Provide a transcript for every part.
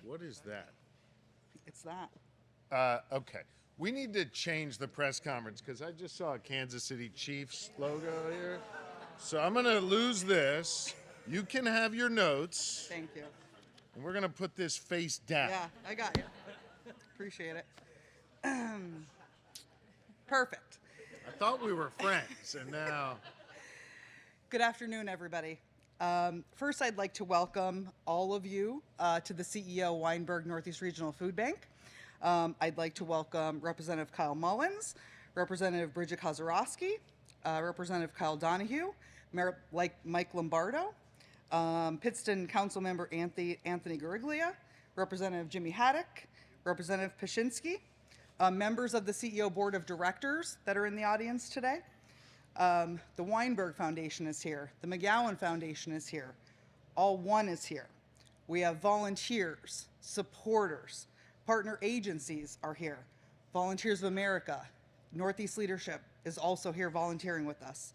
What is that? It's that. Okay. We need to change the press conference because I just saw a Kansas City Chiefs logo here. So I'm going to lose this. You can have your notes, Thank you. and we're going to put this face down. Yeah, I got you. Appreciate it. Perfect. I thought we were friends, and now. Good afternoon, everybody. First, I'd like to welcome all of you to the CEO Weinberg Northeast Regional Food Bank. I'd like to welcome Representative Kyle Mullins, Representative Bridget Kozarowski, Representative Kyle Donahue, Mayor Mike Lombardo, Pittston Councilmember Anthony Gariglia, Representative Jimmy Haddock, Representative Pashinsky, members of the CEO Board of Directors that are in the audience today. The Weinberg Foundation is here. The McGowan Foundation is here. All One is here. We have volunteers, supporters, partner agencies are here. Volunteers of America, Northeast Leadership is also here volunteering with us.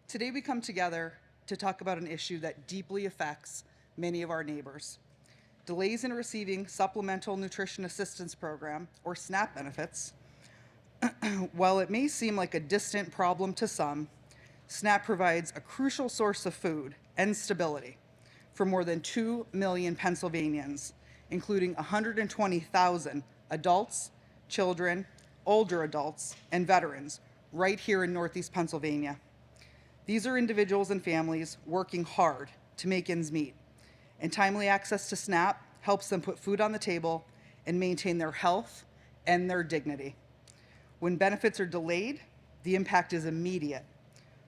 Today we come together to talk about an issue that deeply affects many of our neighbors. Delays in receiving Supplemental Nutrition Assistance Program, or SNAP benefits. While it may seem like a distant problem to some, SNAP provides a crucial source of food and stability for more than 2 million Pennsylvanians, including 120,000 adults, children, older adults, and veterans right here in Northeast Pennsylvania. These are individuals and families working hard to make ends meet, and timely access to SNAP helps them put food on the table and maintain their health and their dignity. When benefits are delayed, the impact is immediate.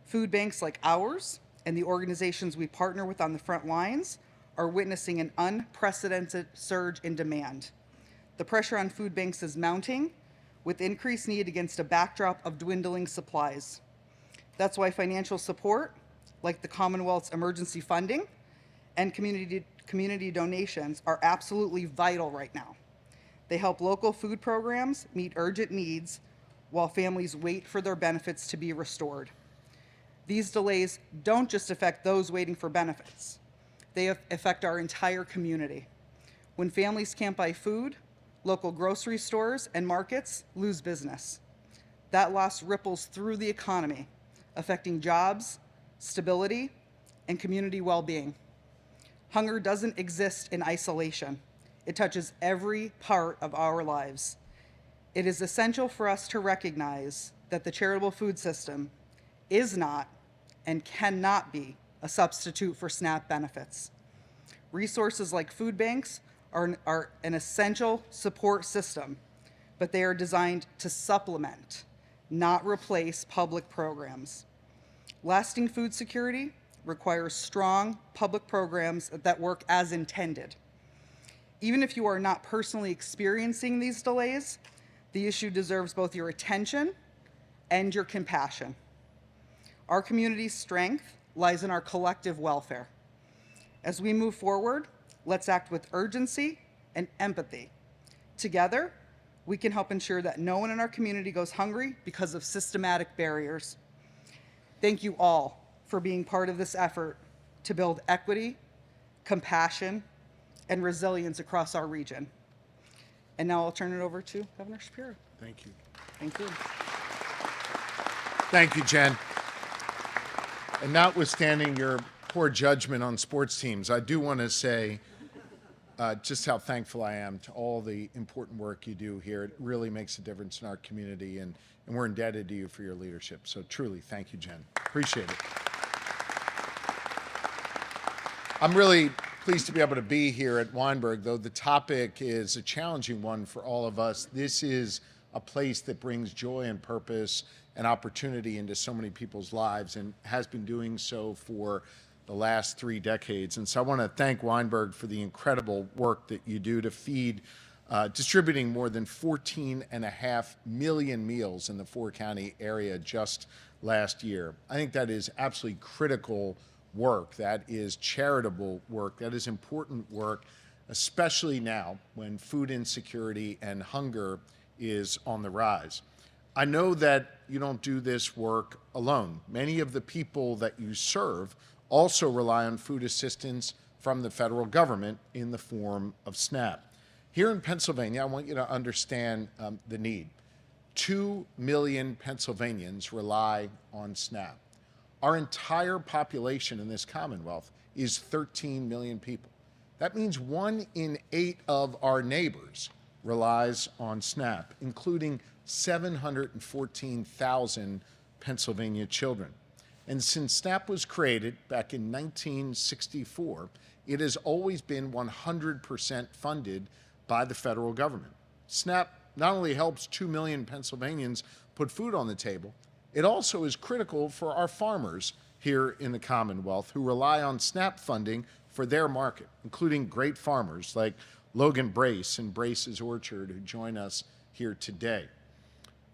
Food banks like ours and the organizations we partner with on the front lines are witnessing an unprecedented surge in demand. The pressure on food banks is mounting, with increased need against a backdrop of dwindling supplies. That's why financial support, like the Commonwealth's emergency funding and community donations, are absolutely vital right now. They help local food programs meet urgent needs while families wait for their benefits to be restored. These delays don't just affect those waiting for benefits. They affect our entire community. When families can't buy food, local grocery stores and markets lose business. That loss ripples through the economy, affecting jobs, stability, and community well-being. Hunger doesn't exist in isolation. It touches every part of our lives. It is essential for us to recognize that the charitable food system is not and cannot be a substitute for SNAP benefits. Resources like food banks are an essential support system, but they are designed to supplement, not replace public programs. Lasting food security requires strong public programs that work as intended. Even if you are not personally experiencing these delays, the issue deserves both your attention and your compassion. Our community's strength lies in our collective welfare. As we move forward, let's act with urgency and empathy. Together, we can help ensure that no one in our community goes hungry because of systematic barriers. Thank you all for being part of this effort to build equity, compassion, and resilience across our region. And now I'll turn it over to Governor Shapiro. Thank you. Thank you. Thank you, Jen. And notwithstanding your poor judgment on sports teams, I do want to say just how thankful I am to all the important work you do here. It really makes a difference in our community, and we're indebted to you for your leadership. So truly, thank you, Jen. Appreciate it. I'm really pleased to be able to be here at Weinberg, though the topic is a challenging one for all of us. This is a place that brings joy and purpose and opportunity into so many people's lives, and has been doing so for the last 3 decades. And so I want to thank Weinberg for the incredible work that you do to feed, distributing more than 14.5 million meals in the 4-county area just last year. I think that is absolutely critical work. That is charitable work. That is important work, especially now when food insecurity and hunger is on the rise. I know that you don't do this work alone. Many of the people that you serve also rely on food assistance from the federal government in the form of SNAP. Here in Pennsylvania, I want you to understand the need. 2 million Pennsylvanians rely on SNAP. Our entire population in this Commonwealth is 13 million people. That means 1 in 8 of our neighbors relies on SNAP, including 714,000 Pennsylvania children. And since SNAP was created back in 1964, it has always been 100% funded by the federal government. SNAP not only helps 2 million Pennsylvanians put food on the table, it also is critical for our farmers here in the Commonwealth who rely on SNAP funding for their market, including great farmers like Logan Brace and Brace's Orchard who join us here today.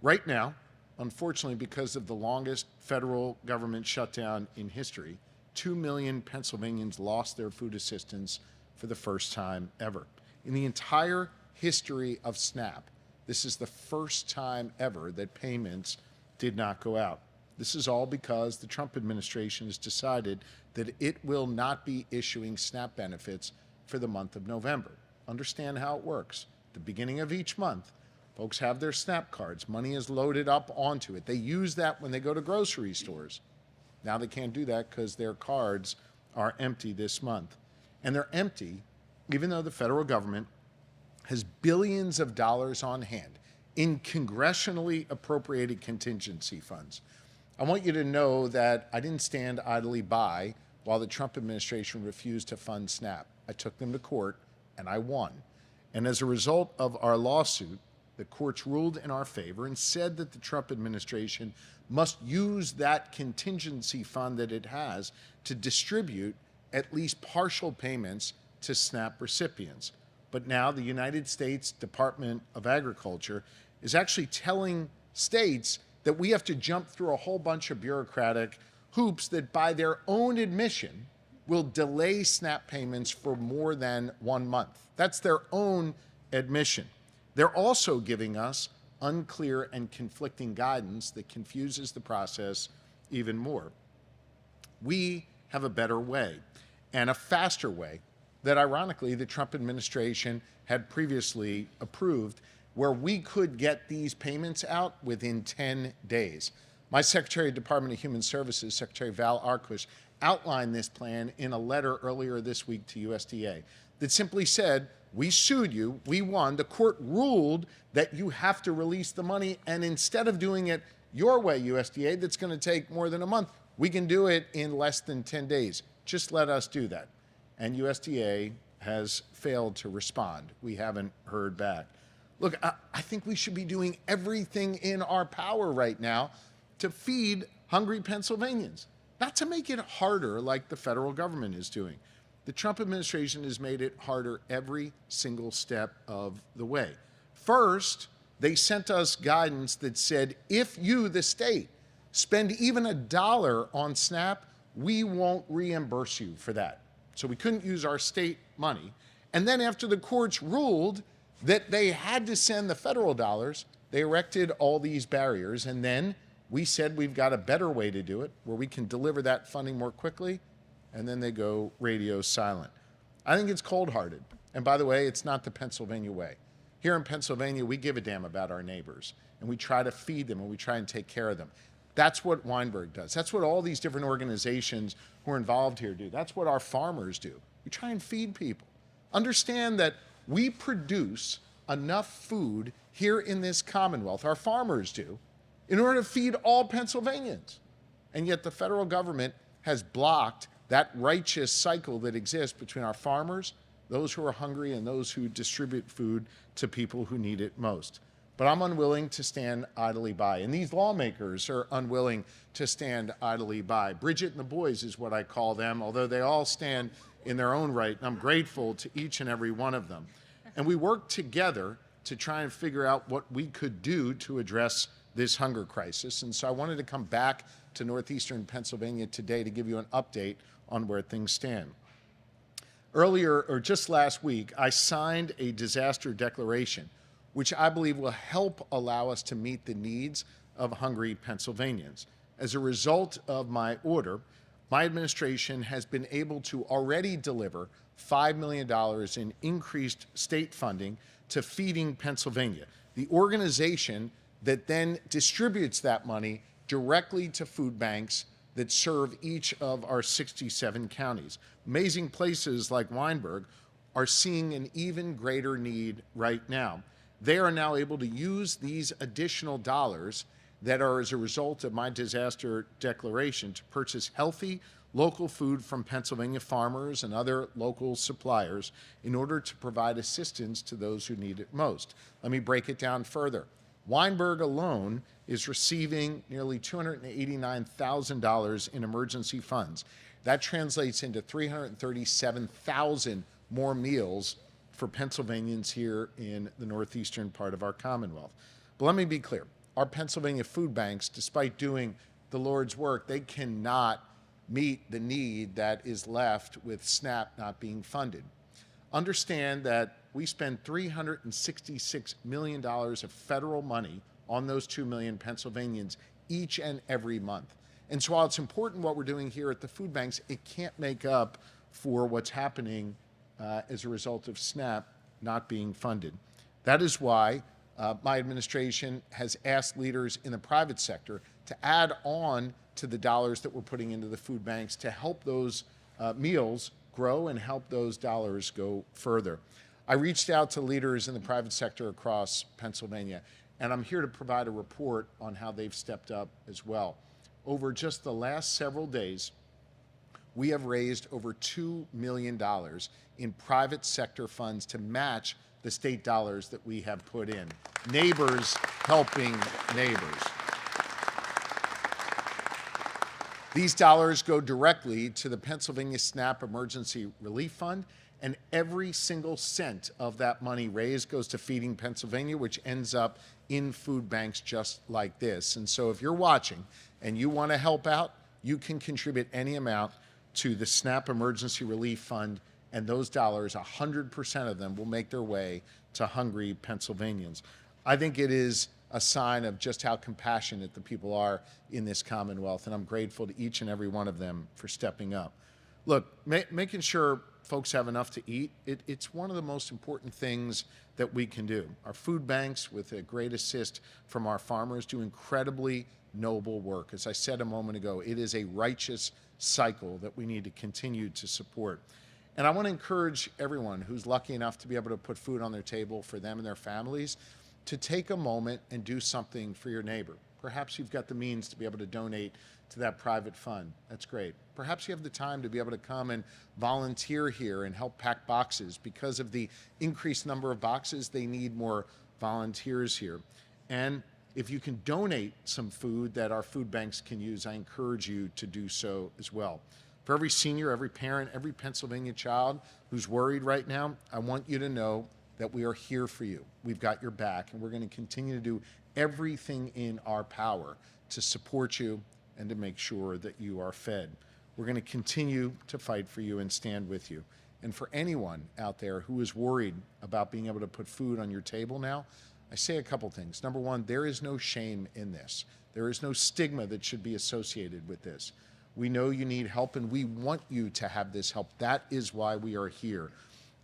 Right now, unfortunately, because of the longest federal government shutdown in history, 2 million Pennsylvanians lost their food assistance for the first time ever. In the entire history of SNAP, this is the first time ever that payments did not go out. This is all because the Trump administration has decided that it will not be issuing SNAP benefits for the month of November. Understand how it works. At the beginning of each month, folks have their SNAP cards. Money is loaded up onto it. They use that when they go to grocery stores. Now they can't do that because their cards are empty this month. And they're empty even though the federal government has billions of dollars on hand in congressionally appropriated contingency funds. I want you to know that I didn't stand idly by while the Trump administration refused to fund SNAP. I took them to court and I won. And as a result of our lawsuit, the courts ruled in our favor and said that the Trump administration must use that contingency fund that it has to distribute at least partial payments to SNAP recipients. But now the United States Department of Agriculture is actually telling states that we have to jump through a whole bunch of bureaucratic hoops that by their own admission will delay SNAP payments for more than 1 month. That's their own admission. They're also giving us unclear and conflicting guidance that confuses the process even more. We have a better way and a faster way that ironically the Trump administration had previously approved, where we could get these payments out within 10 days. My Secretary of Department of Human Services, Secretary Val Arkush, outlined this plan in a letter earlier this week to USDA that simply said, we sued you, we won, the court ruled that you have to release the money, and instead of doing it your way, USDA, that's going to take more than a month, we can do it in less than 10 days. Just let us do that. And USDA has failed to respond. We haven't heard back. Look, I think we should be doing everything in our power right now to feed hungry Pennsylvanians, not to make it harder like the federal government is doing. The Trump administration has made it harder every single step of the way. First, they sent us guidance that said, if you, the state, spend even $1 on SNAP, we won't reimburse you for that. So we couldn't use our state money. And then after the courts ruled that they had to send the federal dollars, they erected all these barriers. And then we said we've got a better way to do it where we can deliver that funding more quickly. And then they go radio silent. I think it's cold-hearted. And by the way, it's not the Pennsylvania way. Here in Pennsylvania, we give a damn about our neighbors. And we try to feed them and we try and take care of them. That's what Weinberg does. That's what all these different organizations who are involved here do. That's what our farmers do. We try and feed people. Understand that we produce enough food here in this Commonwealth, our farmers do, in order to feed all Pennsylvanians. And yet the federal government has blocked that righteous cycle that exists between our farmers, those who are hungry, and those who distribute food to people who need it most. But I'm unwilling to stand idly by. And these lawmakers are unwilling to stand idly by. Bridget and the boys is what I call them, although they all stand in their own right. And I'm grateful to each and every one of them. And we work together to try and figure out what we could do to address this hunger crisis. And so I wanted to come back to northeastern Pennsylvania today to give you an update on where things stand. Earlier, or just last week, I signed a disaster declaration which I believe will help allow us to meet the needs of hungry Pennsylvanians. As a result of my order, my administration has been able to already deliver $5 million in increased state funding to Feeding Pennsylvania, the organization that then distributes that money directly to food banks that serve each of our 67 counties. Amazing places like Weinberg are seeing an even greater need right now. They are now able to use these additional dollars that are as a result of my disaster declaration to purchase healthy local food from Pennsylvania farmers and other local suppliers in order to provide assistance to those who need it most. Let me break it down further. Weinberg alone is receiving nearly $289,000 in emergency funds. That translates into 337,000 more meals for Pennsylvanians here in the northeastern part of our Commonwealth. But let me be clear. Our Pennsylvania food banks, despite doing the Lord's work, they cannot meet the need that is left with SNAP not being funded. Understand that we spend $366 million of federal money on those 2 million Pennsylvanians each and every month. And so while it's important what we're doing here at the food banks, it can't make up for what's happening as a result of SNAP not being funded. That is why my administration has asked leaders in the private sector to add on to the dollars that we're putting into the food banks to help those meals grow and help those dollars go further. I reached out to leaders in the private sector across Pennsylvania, and I'm here to provide a report on how they've stepped up as well. Over just the last several days, we have raised over $2 million in private sector funds to match the state dollars that we have put in. Neighbors helping neighbors. These dollars go directly to the Pennsylvania SNAP Emergency Relief Fund, and every single cent of that money raised goes to Feeding Pennsylvania, which ends up in food banks just like this. And so if you're watching and you want to help out, you can contribute any amount to the SNAP Emergency Relief Fund, and those dollars, 100% of them, will make their way to hungry Pennsylvanians. I think it is a sign of just how compassionate the people are in this Commonwealth, and I'm grateful to each and every one of them for stepping up. Look, making sure folks have enough to eat, it's one of the most important things that we can do. Our food banks, with a great assist from our farmers, do incredibly noble work. As I said a moment ago, it is a righteous cycle that we need to continue to support. And I want to encourage everyone who's lucky enough to be able to put food on their table for them and their families to take a moment and do something for your neighbor. Perhaps you've got the means to be able to donate to that private fund. That's great. Perhaps you have the time to be able to come and volunteer here and help pack boxes. Because of the increased number of boxes, they need more volunteers here. And if you can donate some food that our food banks can use, I encourage you to do so as well. For every senior, every parent, every Pennsylvania child who's worried right now, I want you to know that we are here for you. We've got your back, and we're going to continue to do everything in our power to support you and to make sure that you are fed. We're going to continue to fight for you and stand with you. And for anyone out there who is worried about being able to put food on your table now, I say a couple things. Number one, there is no shame in this. There is no stigma that should be associated with this. We know you need help, and we want you to have this help. That is why we are here.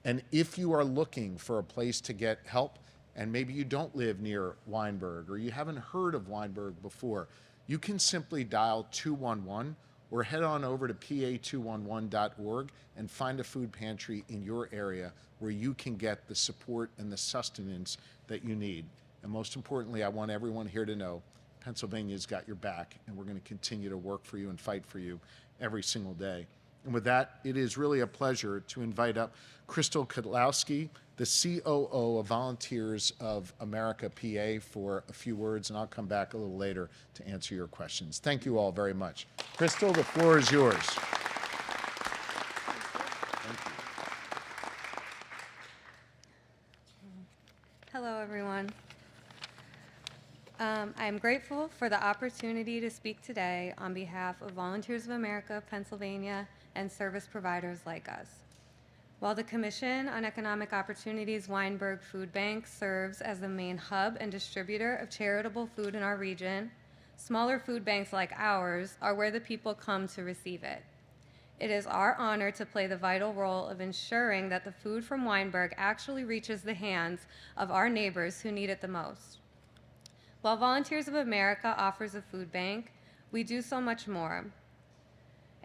And if you are looking for a place to get help, and maybe you don't live near Weinberg or you haven't heard of Weinberg before, you can simply dial 211 or head on over to pa211.org and find a food pantry in your area where you can get the support and the sustenance that you need. And most importantly, I want everyone here to know Pennsylvania's got your back, and we're going to continue to work for you and fight for you every single day. And with that, it is really a pleasure to invite up Crystal Kudlowski, the COO of Volunteers of America PA, for a few words, and I'll come back a little later to answer your questions. Thank you all very much. Crystal, the floor is yours. Thank you. Hello, everyone. I'm grateful for the opportunity to speak today on behalf of Volunteers of America, Pennsylvania, and service providers like us. While the Commission on Economic Opportunities Weinberg Food Bank serves as the main hub and distributor of charitable food in our region, smaller food banks like ours are where the people come to receive it. It is our honor to play the vital role of ensuring that the food from Weinberg actually reaches the hands of our neighbors who need it the most. While Volunteers of America offers a food bank, we do so much more.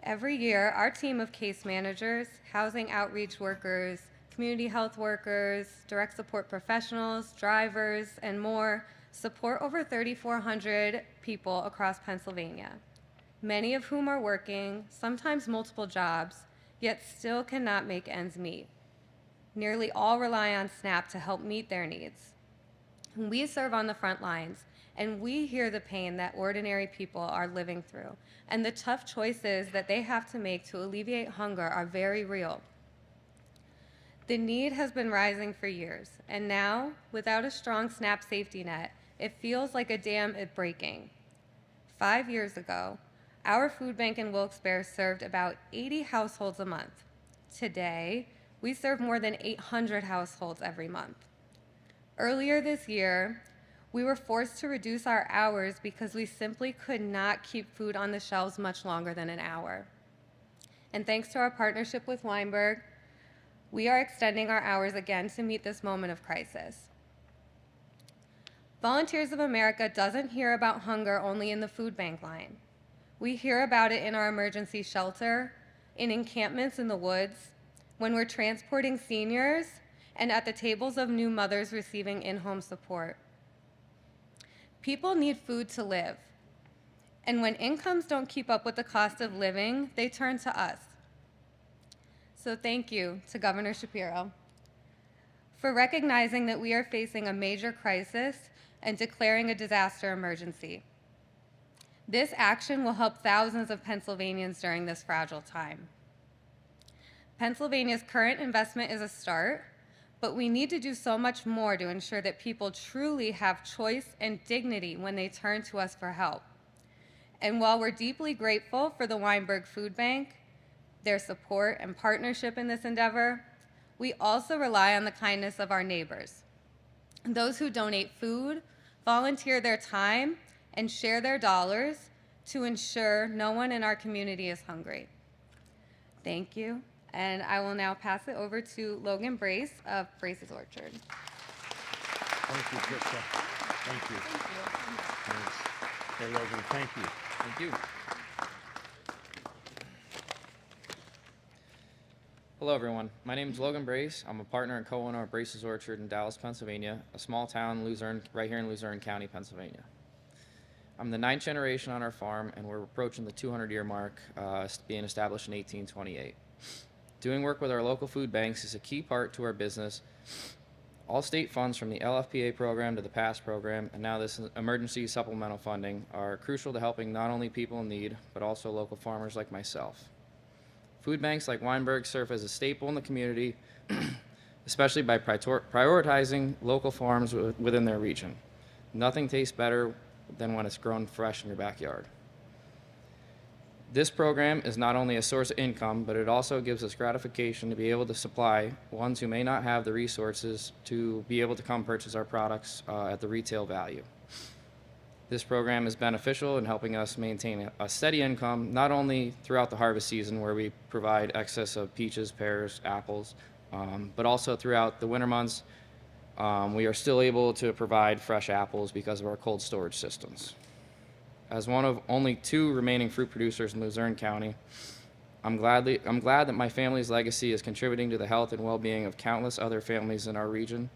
Every year, our team of case managers, housing outreach workers, community health workers, direct support professionals, drivers, and more support over 3,400 people across Pennsylvania, many of whom are working, sometimes multiple jobs, yet still cannot make ends meet. Nearly all rely on SNAP to help meet their needs. We serve on the front lines, and we hear the pain that ordinary people are living through, and the tough choices that they have to make to alleviate hunger are very real. The need has been rising for years, and now, without a strong SNAP safety net, it feels like a dam is breaking. 5 years ago, our food bank in Wilkes-Barre served about 80 households a month. Today, we serve more than 800 households every month. Earlier this year, we were forced to reduce our hours because we simply could not keep food on the shelves much longer than an hour. And thanks to our partnership with Weinberg, we are extending our hours again to meet this moment of crisis. Volunteers of America doesn't hear about hunger only in the food bank line. We hear about it in our emergency shelter, in encampments in the woods, when we're transporting seniors, and at the tables of new mothers receiving in-home support. People need food to live, and when incomes don't keep up with the cost of living, they turn to us. So thank you to Governor Shapiro for recognizing that we are facing a major crisis and declaring a disaster emergency. This action will help thousands of Pennsylvanians during this fragile time. Pennsylvania's current investment is a start, but we need to do so much more to ensure that people truly have choice and dignity when they turn to us for help. And while we're deeply grateful for the Weinberg Food Bank, their support and partnership in this endeavor, we also rely on the kindness of our neighbors. Those who donate food, volunteer their time, and share their dollars to ensure no one in our community is hungry. Thank you, and I will now pass it over to Logan Brace of Brace's Orchard. Thank you, Krista. Thank you. Thanks. Hey, Logan, thank you. Thank you. Hello, everyone. My name is Logan Brace. I'm a partner and co-owner of Brace's Orchard in Dallas, Pennsylvania, a small town right here in Luzerne County, Pennsylvania. I'm the 9th generation on our farm, and we're approaching the 200-year mark, being established in 1828. Doing work with our local food banks is a key part to our business. All state funds from the LFPA program to the PASS program, and now this emergency supplemental funding, are crucial to helping not only people in need, but also local farmers like myself. Food banks like Weinberg serve as a staple in the community, especially by prioritizing local farms within their region. Nothing tastes better than when it's grown fresh in your backyard. This program is not only a source of income, but it also gives us gratification to be able to supply ones who may not have the resources to be able to come purchase our products at the retail value. This program is beneficial in helping us maintain a steady income, not only throughout the harvest season where we provide excess of peaches, pears, apples, but also throughout the winter months. We are still able to provide fresh apples because of our cold storage systems. As one of only 2 remaining fruit producers in Luzerne County, I'm glad that my family's legacy is contributing to the health and well-being of countless other families in our region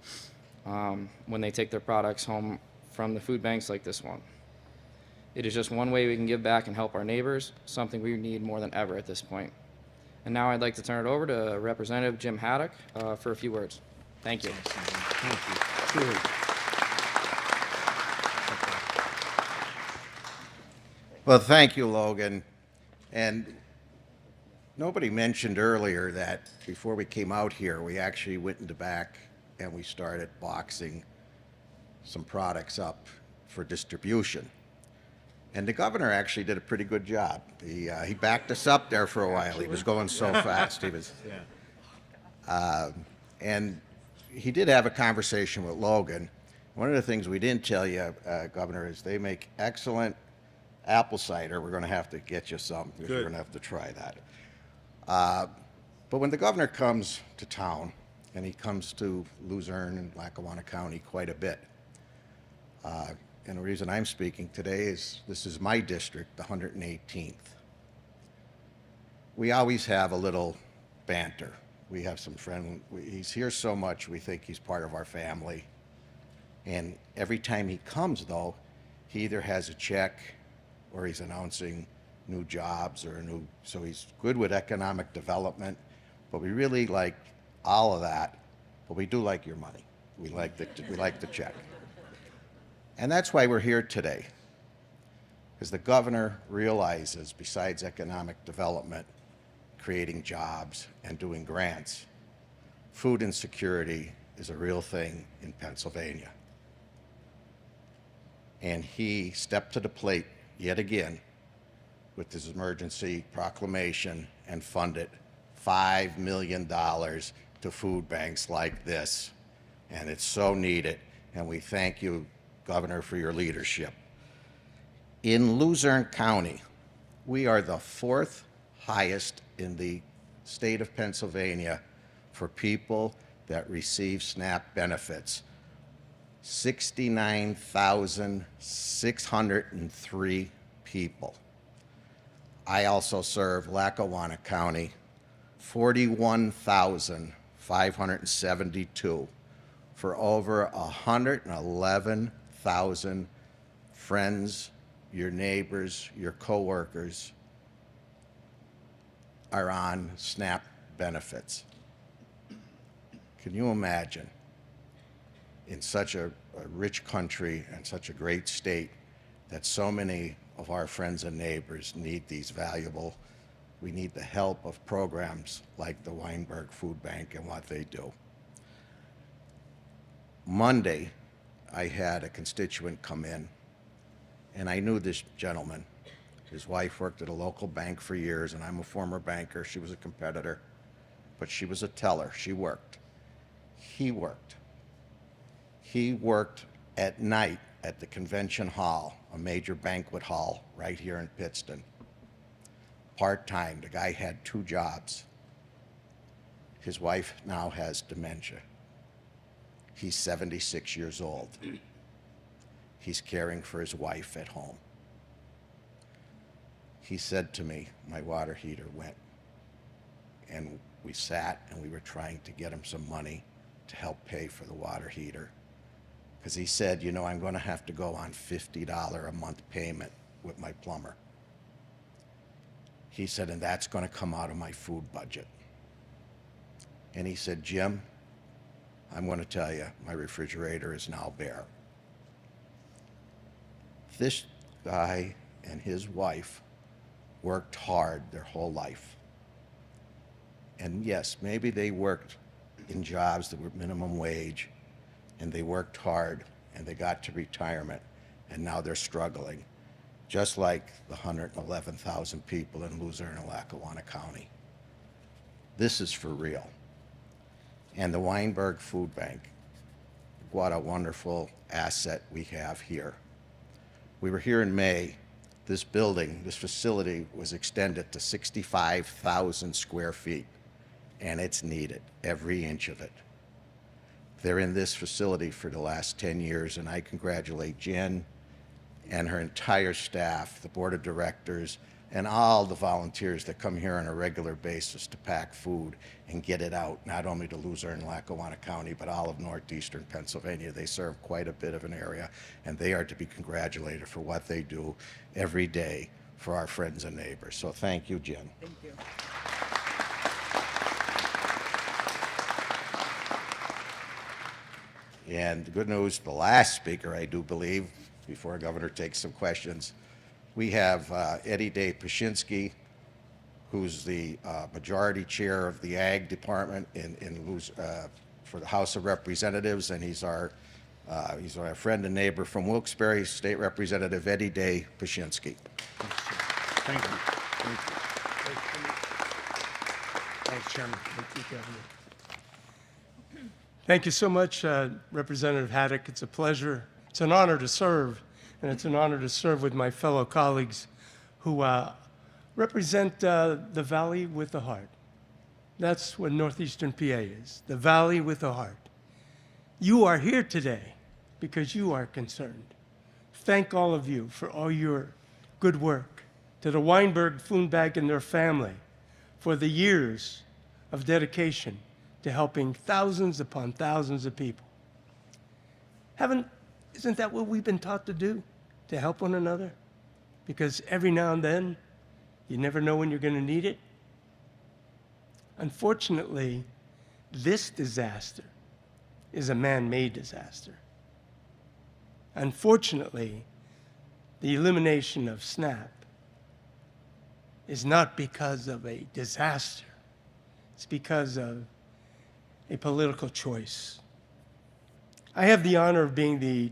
when they take their products home from the food banks like this one. It is just one way we can give back and help our neighbors, something we need more than ever at this point. And now I'd like to turn it over to Representative Jim Haddock for a few words. Thank you. Thank you. Well, thank you, Logan. And nobody mentioned earlier that before we came out here, we actually went in the back and we started boxing some products up for distribution. And the governor actually did a pretty good job. He backed us up there for a while. He was going so fast. He was, and he did have a conversation with Logan. One of the things we didn't tell you, Governor, is they make excellent apple cider. We're going to have to get you some because you're going to have to try that. But when the governor comes to town, and he comes to Luzerne and Lackawanna County quite a bit, and the reason I'm speaking today is this is my district, the 118th. We always have a little banter. We have some friend, he's here so much, we think he's part of our family. And every time he comes, though, he either has a check or he's announcing new jobs or so he's good with economic development, but we really like all of that, but we do like your money. We like the check. And that's why we're here today, because the governor realizes, besides economic development, creating jobs and doing grants, food insecurity is a real thing in Pennsylvania. And he stepped to the plate yet again with his emergency proclamation and funded $5 million to food banks like this. And it's so needed, and we thank you, Governor, for your leadership. In Luzerne County, we are the 4th highest in the state of Pennsylvania for people that receive SNAP benefits. 69,603 people. I also serve Lackawanna County, 41,572 for over 111,000 friends, your neighbors, your coworkers are on SNAP benefits. Can you imagine, in such a rich country and such a great state, that so many of our friends and neighbors need these valuable, we need the help of programs like the Weinberg Food Bank and what they do. Monday, I had a constituent come in, and I knew this gentleman. His wife worked at a local bank for years, and I'm a former banker. She was a competitor, but she was a teller. She worked. He worked. He worked at night at the convention hall, a major banquet hall right here in Pittston. Part-time. The guy had 2 jobs. His wife now has dementia. He's 76 years old. He's caring for his wife at home. He said to me, my water heater went, and we sat and we were trying to get him some money to help pay for the water heater. Because he said, you know, I'm going to have to go on $50 a month payment with my plumber. He said, and that's going to come out of my food budget. And he said, Jim, I'm going to tell you, my refrigerator is now bare. This guy and his wife worked hard their whole life. And yes, maybe they worked in jobs that were minimum wage, and they worked hard, and they got to retirement, and now they're struggling, just like the 111,000 people in Luzerne and Lackawanna County. This is for real. And the Weinberg Food Bank, what a wonderful asset we have here. We were here in May. This building, this facility was extended to 65,000 square feet, and it's needed, every inch of it. They're in this facility for the last 10 years, and I congratulate Jen and her entire staff, the board of directors, and all the volunteers that come here on a regular basis to pack food and get it out, not only to Luzerne and Lackawanna County, but all of northeastern Pennsylvania. They serve quite a bit of an area, and they are to be congratulated for what they do every day for our friends and neighbors. So thank you, Jen. Thank you. And the good news, the last speaker, I do believe, before our governor takes some questions, we have Eddie Day Pashinsky, who's the majority chair of the Ag Department for the House of Representatives, and he's our friend and neighbor from Wilkes-Barre, State Representative Eddie Day Pashinsky. Thank you. Thank you. Thanks, Chairman. Thank you, Governor. Thank you so much, Representative Haddock. It's a pleasure. It's an honor to serve, and it's an honor to serve with my fellow colleagues who represent the Valley with the heart. That's what northeastern PA is, the valley with a heart. You are here today because you are concerned. Thank all of you for all your good work. To the Weinberg Food Bank and their family for the years of dedication to helping thousands upon thousands of people. Isn't that what we've been taught to do? To help one another? Because every now and then, you never know when you're going to need it. Unfortunately, this disaster is a man-made disaster. Unfortunately, the elimination of SNAP is not because of a disaster. It's because of a political choice. I have the honor of being the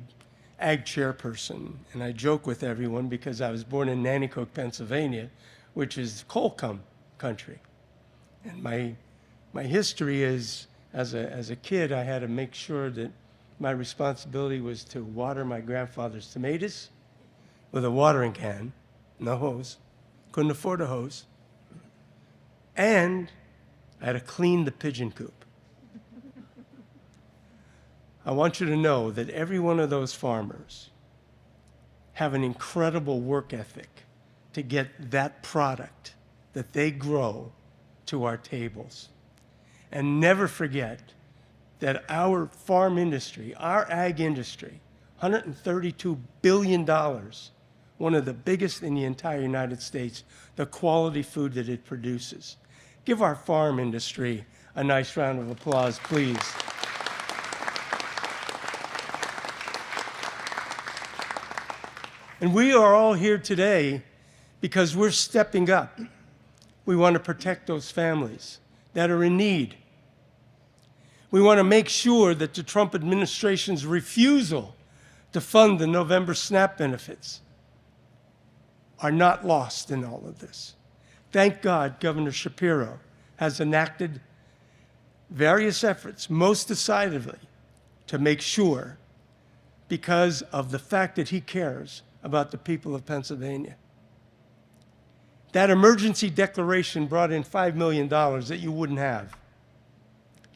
ag chairperson, and I joke with everyone because I was born in Nanticoke, Pennsylvania, which is coal country. And my history is, as a kid, I had to make sure that my responsibility was to water my grandfather's tomatoes with a watering can, no hose, couldn't afford a hose, and I had to clean the pigeon coop. I want you to know that every one of those farmers have an incredible work ethic to get that product that they grow to our tables. And never forget that our farm industry, our ag industry, $132 billion, one of the biggest in the entire United States, the quality food that it produces. Give our farm industry a nice round of applause, please. And we are all here today because we're stepping up. We want to protect those families that are in need. We want to make sure that the Trump administration's refusal to fund the November SNAP benefits are not lost in all of this. Thank God Governor Shapiro has enacted various efforts, most decidedly, to make sure, because of the fact that he cares about the people of Pennsylvania. That emergency declaration brought in $5 million that you wouldn't have.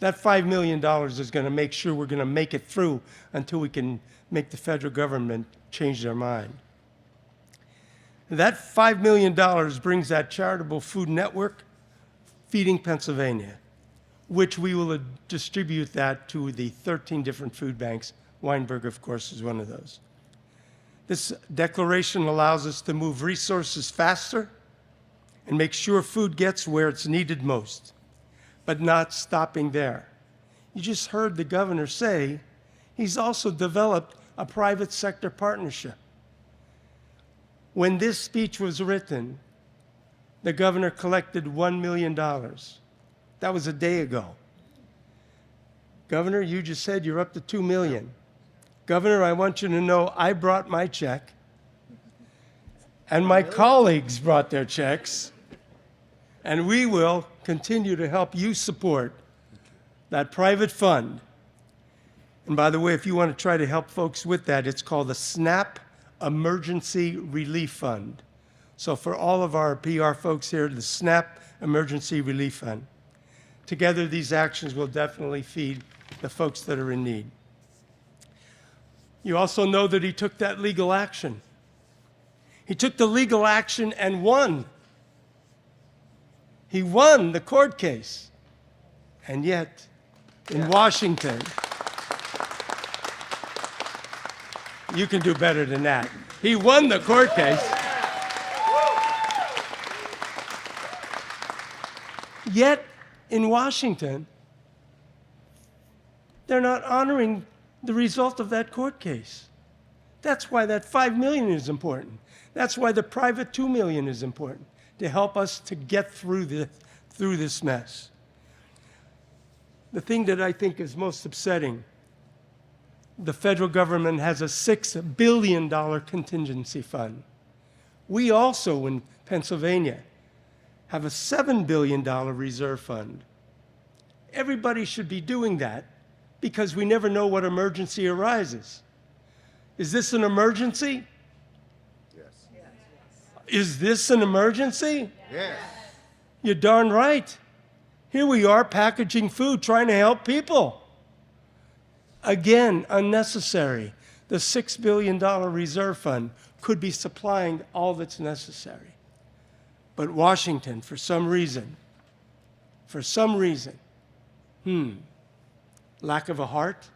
That $5 million is going to make sure we're going to make it through until we can make the federal government change their mind. That $5 million brings that charitable food network, Feeding Pennsylvania, which we will distribute that to the 13 different food banks. Weinberg, of course, is one of those. This declaration allows us to move resources faster and make sure food gets where it's needed most, but not stopping there. You just heard the governor say he's also developed a private sector partnership. When this speech was written, the governor collected $1 million. That was a day ago. Governor, you just said you're up to $2 million. Governor, I want you to know I brought my check, and my colleagues brought their checks, and we will continue to help you support that private fund. And by the way, if you want to try to help folks with that, it's called the SNAP Emergency Relief Fund. So for all of our PR folks here, the SNAP Emergency Relief Fund. Together, these actions will definitely feed the folks that are in need. You also know that he took that legal action. He took the legal action and won. He won the court case. And yet, in Washington, you can do better than that. He won the court case. Yet, in Washington, they're not honoring the result of that court case. That's why that $5 million is important. That's why the private $2 million is important, to help us to get through this mess. The thing that I think is most upsetting, the federal government has a $6 billion contingency fund. We also, in Pennsylvania, have a $7 billion reserve fund. Everybody should be doing that because we never know what emergency arises. Is this an emergency? Yes. Is this an emergency? Yes. You're darn right. Here we are packaging food, trying to help people. Again, unnecessary. The $6 billion reserve fund could be supplying all that's necessary. But Washington, for some reason, lack of a heart,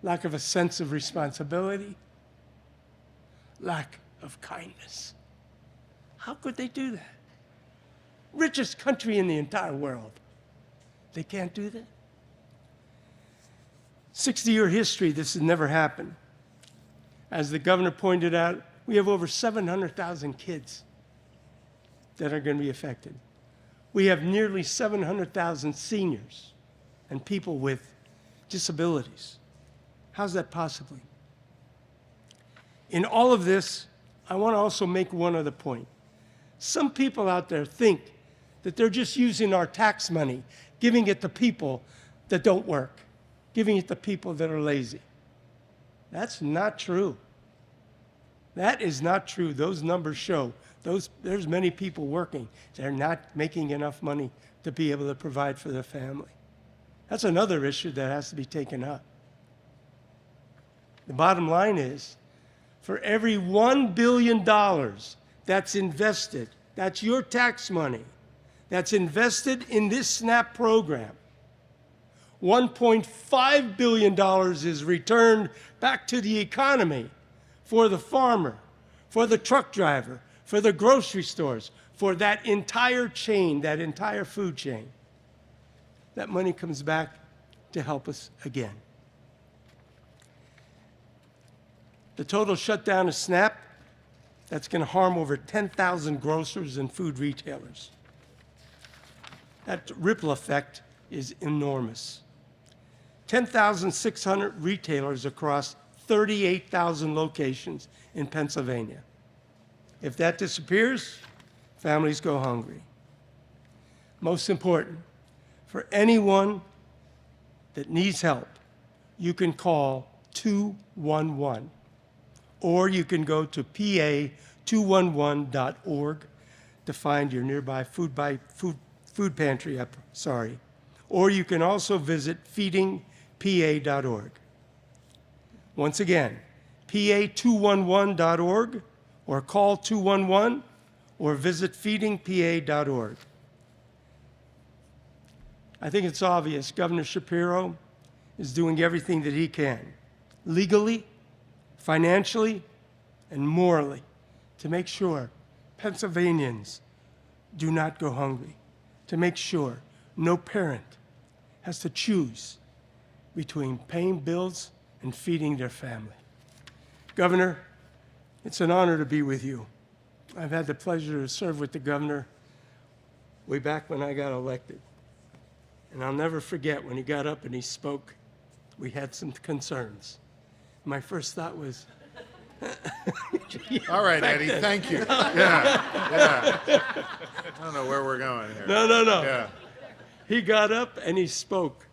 lack of a sense of responsibility, lack of kindness. How could they do that? Richest country in the entire world. They can't do that? 60-year history, this has never happened. As the governor pointed out, we have over 700,000 kids that are going to be affected. We have nearly 700,000 seniors and people with disabilities. How's that possible? In all of this, I want to also make one other point. Some people out there think that they're just using our tax money, giving it to people that don't work, giving it to people that are lazy. That's not true. That is not true. Those numbers show there's many people working. They're not making enough money to be able to provide for their family. That's another issue that has to be taken up. The bottom line is, for every $1 billion that's invested, that's your tax money, that's invested in this SNAP program, $1.5 billion is returned back to the economy for the farmer, for the truck driver, for the grocery stores, for that entire chain, that entire food chain. That money comes back to help us again. The total shutdown of SNAP, that's going to harm over 10,000 grocers and food retailers. That ripple effect is enormous. 10,600 retailers across 38,000 locations in Pennsylvania. If that disappears, families go hungry. Most important, for anyone that needs help, you can call 211, or you can go to pa211.org to find your nearby food pantry, or you can also visit feedingpa.org. Once again, pa211.org, or call 211, or visit feedingpa.org. I think it's obvious Governor Shapiro is doing everything that he can, legally, financially, and morally, to make sure Pennsylvanians do not go hungry, to make sure no parent has to choose between paying bills and feeding their family. Governor, it's an honor to be with you. I've had the pleasure to serve with the governor way back when I got elected. And I'll never forget when he got up and he spoke, we had some concerns. My first thought was, All right, Eddie, thank you. Yeah. I don't know where we're going here. No. Yeah. He got up and he spoke.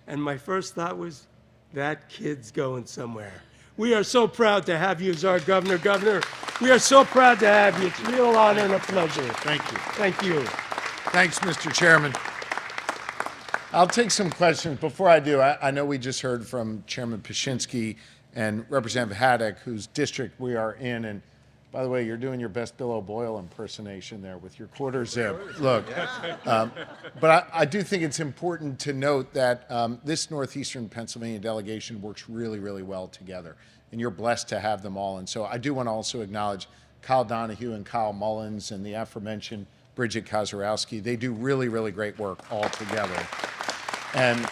And my first thought was, that kid's going somewhere. We are so proud to have you as our governor. Governor, we are so proud to have you. It's a real honor and a pleasure. Thank you. Thank you. Thanks, Mr. Chairman. I'll take some questions. Before I do, I know we just heard from Chairman Paszynski and Representative Haddock, whose district we are in. And by the way, you're doing your best Bill O'Boyle impersonation there with your quarter zip. Look, but I do think it's important to note that this Northeastern Pennsylvania delegation works really, really well together. And you're blessed to have them all. And so I do want to also acknowledge Kyle Donahue and Kyle Mullins and the aforementioned Bridget Kozarowski. They do really, really great work all together. And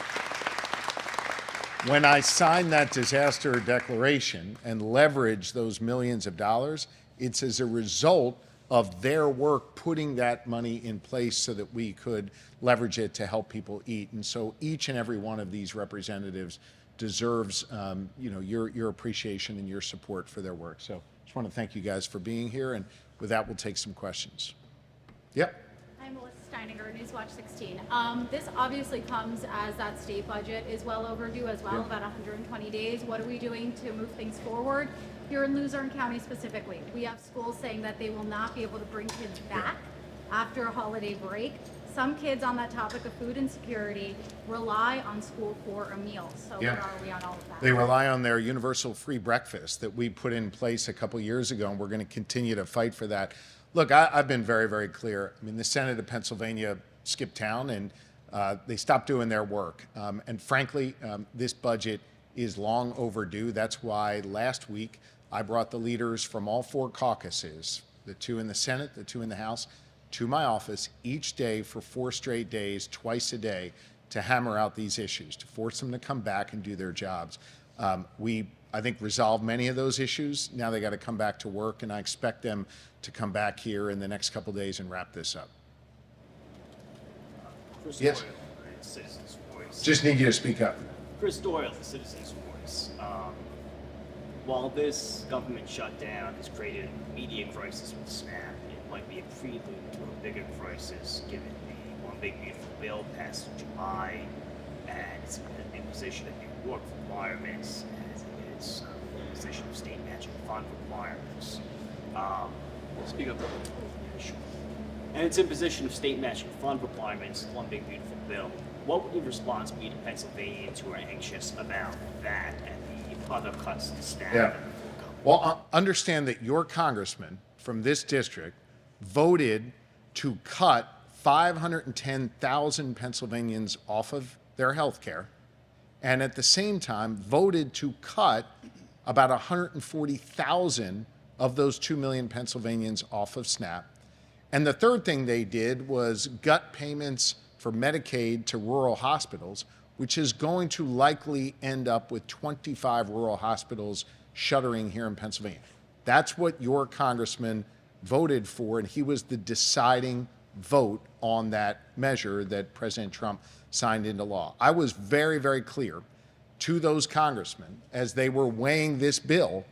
when I signed that disaster declaration and leveraged those millions of dollars, it's as a result of their work putting that money in place so that we could leverage it to help people eat. And so each and every one of these representatives deserves your appreciation and your support for their work. So I just want to thank you guys for being here. And with that, we'll take some questions. Yep. I'm Melissa Steininger, Newswatch 16. This obviously comes as that state budget is well overdue as well, about 120 days. What are we doing to move things forward? Here in Luzerne County specifically, we have schools saying that they will not be able to bring kids back after a holiday break. some kids, on that topic of food insecurity, rely on school for a meal. So Yeah. where are we on all of that? They rely on their universal free breakfast that we put in place a couple years ago, and we're going to continue to fight for that. Look, I've been very, very clear. I mean, the Senate of Pennsylvania skipped town, and they stopped doing their work. And frankly, this budget is long overdue. That's why last week I brought the leaders from all 4 caucuses, the 2 in the Senate, the 2 in the House, to my office each day for 4 straight days, twice a day, to hammer out these issues, to force them to come back and do their jobs. We, I think, resolved many of those issues. Now they got to come back to work, and I expect them to come back here in the next couple days and wrap this up. Chris Yes. Doyle, Citizens Voice. Just need you to speak up. Chris Doyle, the Citizens Voice. While this government shutdown has created a media crisis with SNAP, it might be a prelude to a bigger crisis given the One Big Beautiful Bill passed in July and its imposition of New York requirements and its imposition of state matching fund requirements. Speak up. Yeah, sure. And its imposition of state matching fund requirements, One Big Beautiful Bill. What would your response be to Pennsylvanians who are anxious about that and the other cuts to SNAP? Yeah. Well, understand that your congressman from this district voted to cut 510,000 Pennsylvanians off of their health care, and at the same time voted to cut about 140,000 of those 2 million Pennsylvanians off of SNAP. And the third thing they did was gut payments for Medicaid to rural hospitals, which is going to likely end up with 25 rural hospitals shuttering here in Pennsylvania. That's what your congressman voted for, and he was the deciding vote on that measure that President Trump signed into law. I was very, very clear to those congressmen as they were weighing this bill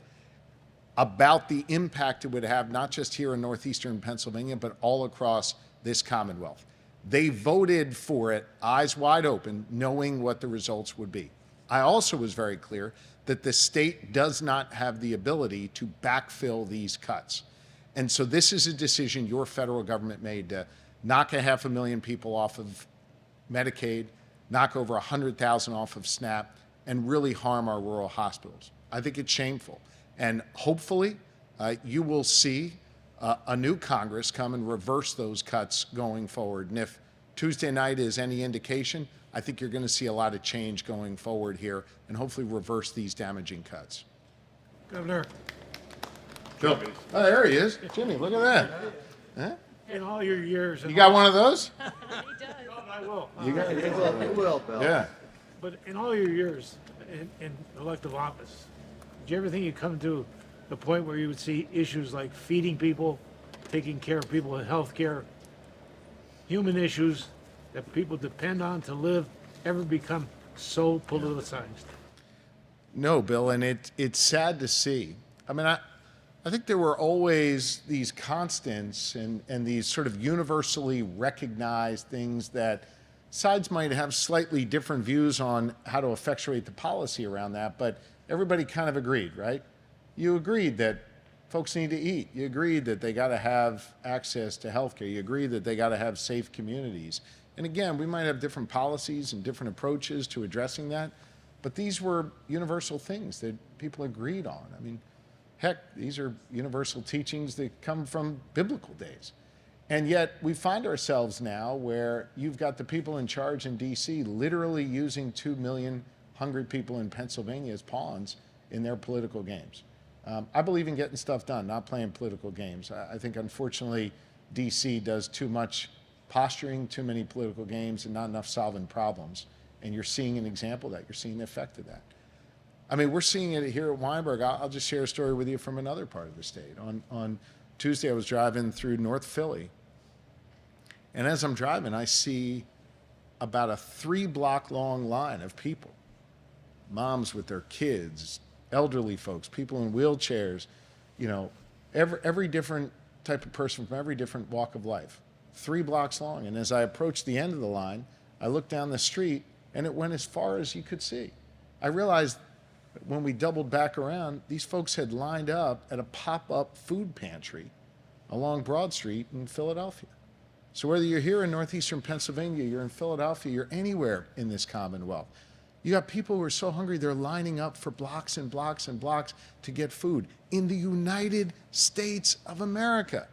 about the impact it would have, not just here in northeastern Pennsylvania, but all across this Commonwealth. They voted for it eyes wide open, knowing what the results would be. I also was very clear that the state does not have the ability to backfill these cuts. And so this is a decision your federal government made to knock 500,000 people off of Medicaid, knock over 100,000 off of SNAP, and really harm our rural hospitals. I think it's shameful. And hopefully you will see a new Congress come and reverse those cuts going forward. And if Tuesday night is any indication, I think you're going to see a lot of change going forward here and hopefully reverse these damaging cuts. Governor, Phil. Oh, there he is. Jimmy, look at that. Huh? in all your years, You got one of those? I will. You got You will, Bill. Yeah. But in all your years in elective office, did you ever think you'd come to the point where you would see issues like feeding people, taking care of people in health care, human issues that people depend on to live, ever become so politicized? No, Bill, and it's sad to see. I mean, I think there were always these constants and these sort of universally recognized things that sides might have slightly different views on how to effectuate the policy around that, but everybody kind of agreed, right? You agreed that folks need to eat. You agreed that they got to have access to healthcare. You agreed that they got to have safe communities. And again, we might have different policies and different approaches to addressing that, but these were universal things that people agreed on. I mean, heck, these are universal teachings that come from biblical days. And yet we find ourselves now where you've got the people in charge in DC literally using 2 million hungry people in Pennsylvania as pawns in their political games. I believe in getting stuff done, not playing political games. I think, unfortunately, DC does too much posturing, too many political games, and not enough solving problems. And you're seeing an example of that. You're seeing the effect of that. I mean, we're seeing it here at Weinberg. I'll just share a story with you from another part of the state. On Tuesday, I was driving through North Philly, and as I'm driving, I see about a 3-block long line of people, moms with their kids, elderly folks, people in wheelchairs, you know, every different type of person from every different walk of life, 3 blocks long. And as I approached the end of the line, I looked down the street, and it went as far as you could see. I realized when we doubled back around, these folks had lined up at a pop-up food pantry along Broad Street in Philadelphia. So whether you're here in northeastern Pennsylvania, you're in Philadelphia, you're anywhere in this Commonwealth, you got people who are so hungry they're lining up for blocks and blocks and blocks to get food in the United States of America,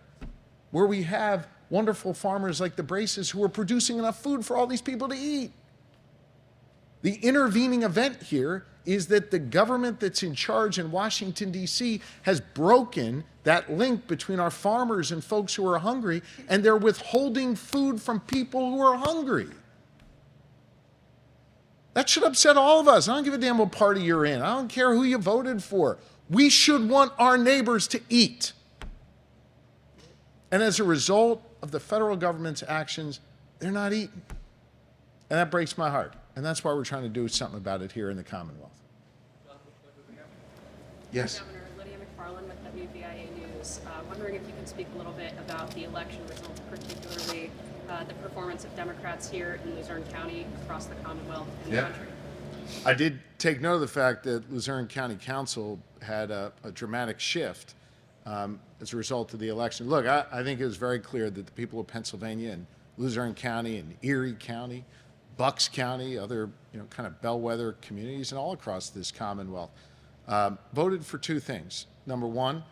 where we have wonderful farmers like the Braces who are producing enough food for all these people to eat. The intervening event here is that the government that's in charge in Washington, D.C. has broken that link between our farmers and folks who are hungry, and they're withholding food from people who are hungry. That should upset all of us. I don't give a damn what party you're in. I don't care who you voted for. We should want our neighbors to eat. And as a result of the federal government's actions, they're not eating. And that breaks my heart. And that's why we're trying to do something about it here in the Commonwealth. Yes. Governor Lydia McFarland with WVIA News. Wondering if you can speak a little bit about the election results, particularly the performance of Democrats here in Luzerne County, across the Commonwealth, and the country. I did take note of the fact that Luzerne County Council had a dramatic shift as a result of the election. Look, I think it was very clear that the people of Pennsylvania and Luzerne County and Erie County, Bucks County, other kind of bellwether communities, and all across this Commonwealth voted for two things. Number one,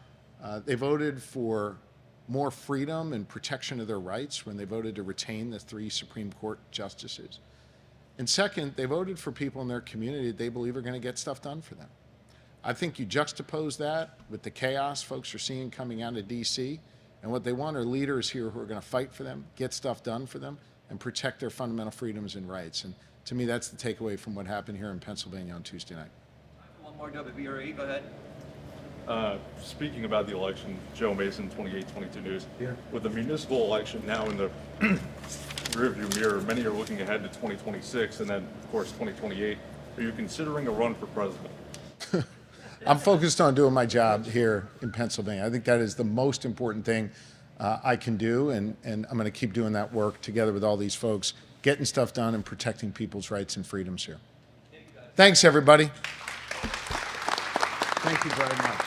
they voted for more freedom and protection of their rights when they voted to retain the 3 Supreme Court justices. And second, they voted for people in their community that they believe are going to get stuff done for them. I think you juxtapose that with the chaos folks are seeing coming out of D.C., and what they want are leaders here who are going to fight for them, get stuff done for them, and protect their fundamental freedoms and rights. And to me, that's the takeaway from what happened here in Pennsylvania on Tuesday night. One more WVRE, go ahead. Speaking about the election, Joe Mason, 2822 News. Yeah. With the municipal election now in the rearview mirror, many are looking ahead to 2026 and then, of course, 2028. Are you considering a run for president? I'm focused on doing my job here in Pennsylvania. I think that is the most important thing I can do, and I'm going to keep doing that work together with all these folks, getting stuff done and protecting people's rights and freedoms here. Thanks, everybody. Thank you very much.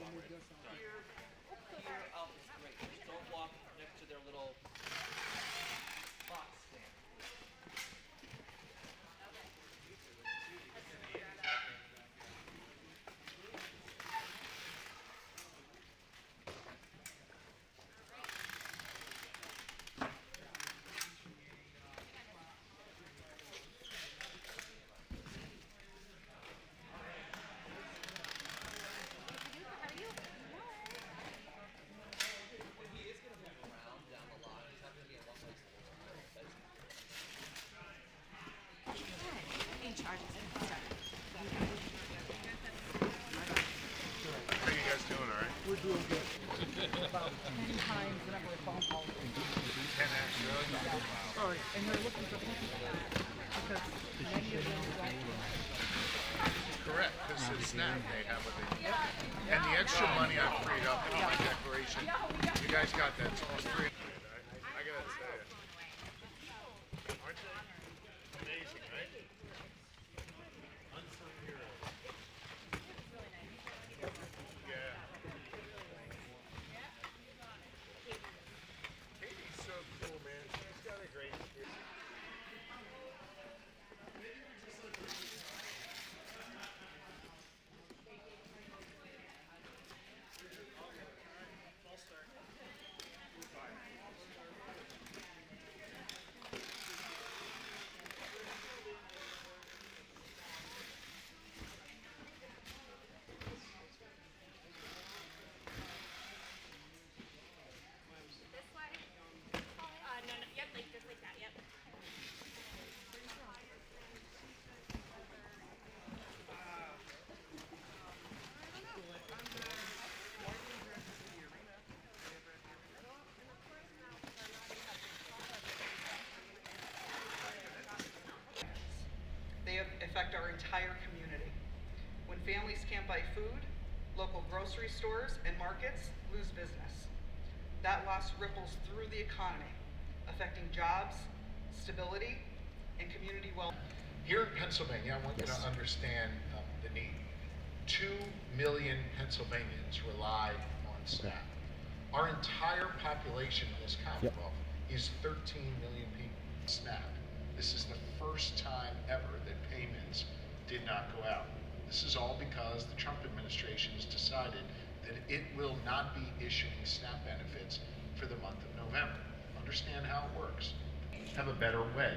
Here out is great. Just don't walk next to their little box stand. How you guys doing, all right? We're doing good. About 10 times the number of phone calls. 10 extra? Wow. Sorry, and they're looking for people because many of them don't. Correct, because it's SNAP, they have what they need. And the extra money I freed up in my declaration, you guys got that, it's almost $300. I gotta tell you. Aren't they amazing, right? Unsung heroes. Yeah. Katie's so cool, man. She's got a great spirit. They affect our entire community. When families can't buy food, local grocery stores and markets lose business. That loss ripples through the economy, affecting jobs, stability, and community well-being. Here in Pennsylvania, I want you to understand the need. 2 million Pennsylvanians rely on SNAP. Our entire population in this Commonwealth is 13 million people. SNAP. This is the first time ever that payments did not go out. This is all because the Trump administration has decided that it will not be issuing SNAP benefits for the month of November. Understand how it works. Have a better way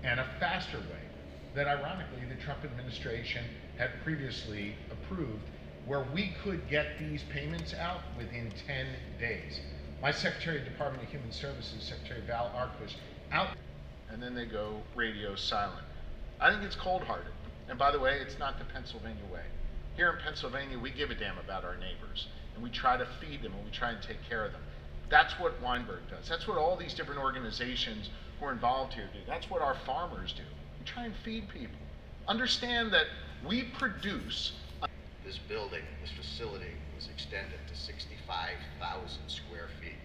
and a faster way that ironically the Trump administration had previously approved, where we could get these payments out within 10 days. My Secretary of Department of Human Services, Secretary Val Arquist, out, and then they go radio silent. I think it's cold-hearted. And by the way, it's not the Pennsylvania way. Here in Pennsylvania, we give a damn about our neighbors, and we try to feed them, and we try and take care of them. That's what Weinberg does. That's what all these different organizations who are involved here do. That's what our farmers do. We try and feed people. Understand that we produce. This building, this facility was extended to 65,000 square feet,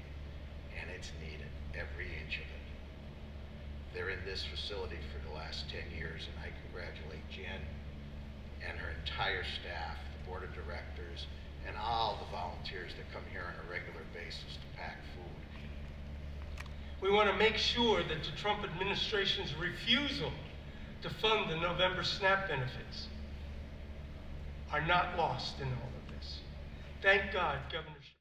and it's needed, every inch of it. They're in this facility for the last 10 years, and I congratulate Jen and her entire staff, the board of directors, and all the volunteers that come here on a regular basis to pack food. We want to make sure that the Trump administration's refusal to fund the November SNAP benefits are not lost in all of this. Thank God, Governor Shapiro.